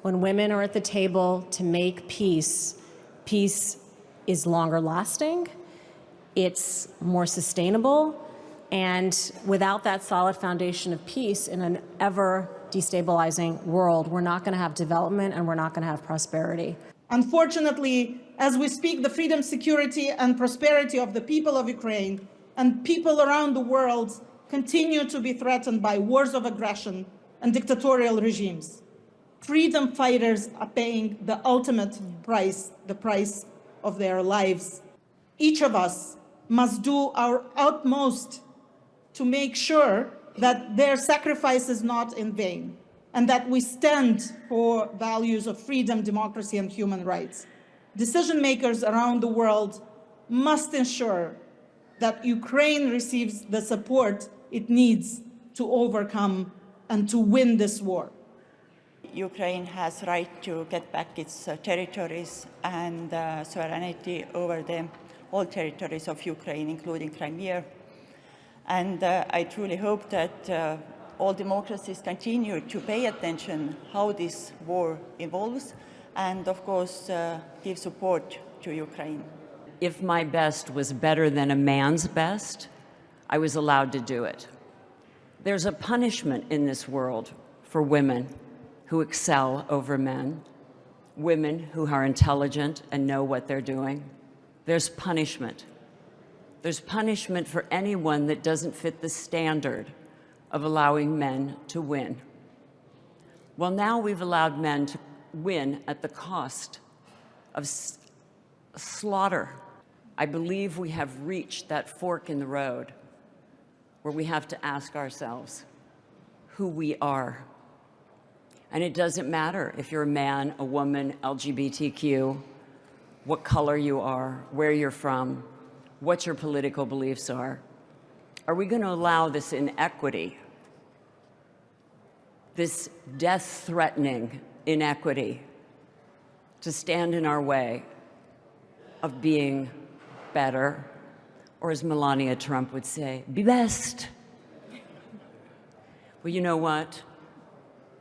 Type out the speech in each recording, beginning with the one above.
When women are at the table to make peace, peace is longer lasting, it's more sustainable, and without that solid foundation of peace in an ever destabilizing world, we're not going to have development and we're not going to have prosperity. Unfortunately, as we speak, the freedom, security, and prosperity of the people of Ukraine and people around the world continue to be threatened by wars of aggression and dictatorial regimes. Freedom fighters are paying the ultimate price, the price of their lives. Each of us must do our utmost to make sure that their sacrifice is not in vain, and that we stand for values of freedom, democracy, and human rights. Decision makers around the world must ensure that Ukraine receives the support it needs to overcome and to win this war. Ukraine has right to get back its territories and sovereignty over all territories of Ukraine, including Crimea. And I truly hope that all democracies continue to pay attention how this war evolves and, of course, give support to Ukraine. If my best was better than a man's best, I was allowed to do it. There's a punishment in this world for women who excel over men, women who are intelligent and know what they're doing. There's punishment. There's punishment for anyone that doesn't fit the standard of allowing men to win. Well, now we've allowed men to win at the cost of slaughter. I believe we have reached that fork in the road where we have to ask ourselves who we are. And it doesn't matter if you're a man, a woman, LGBTQ, what color you are, where you're from, what your political beliefs are. Are we going to allow this inequity, this death-threatening inequity, to stand in our way of being better, or as Melania Trump would say, be best? Well, you know what?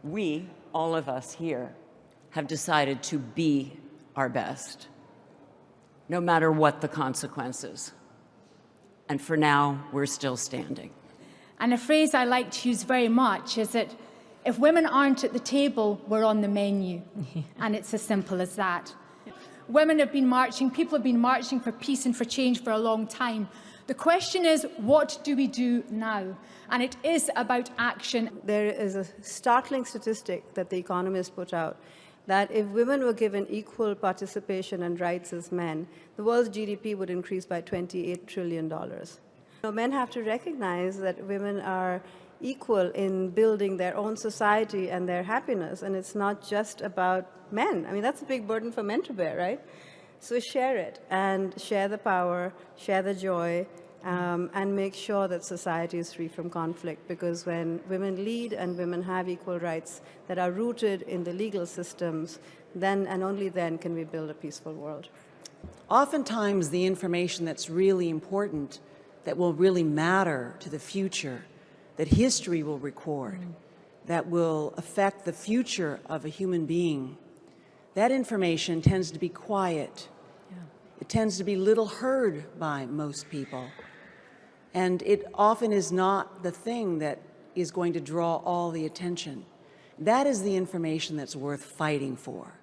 We, all of us here, have decided to be our best, no matter what the consequences. And for now, we're still standing. And a phrase I like to use very much is that if women aren't at the table, we're on the menu. And it's as simple as that. Women have been marching, people have been marching for peace and for change for a long time. The question is, what do we do now? And it is about action. There is a startling statistic that The Economist put out, that if women were given equal participation and rights as men, the world's GDP would increase by $28 trillion. Men have to recognize that women are equal in building their own society and their happiness, and it's not just about men. I mean, that's a big burden for men to bear, right? So share it, and share the power, share the joy, and make sure that society is free from conflict, because when women lead and women have equal rights that are rooted in the legal systems, then and only then can we build a peaceful world. Oftentimes, the information that's really important, that will really matter to the future, that history will record, that will affect the future of a human being, that information tends to be quiet. It tends to be little heard by most people. And it often is not the thing that is going to draw all the attention. That is the information that's worth fighting for.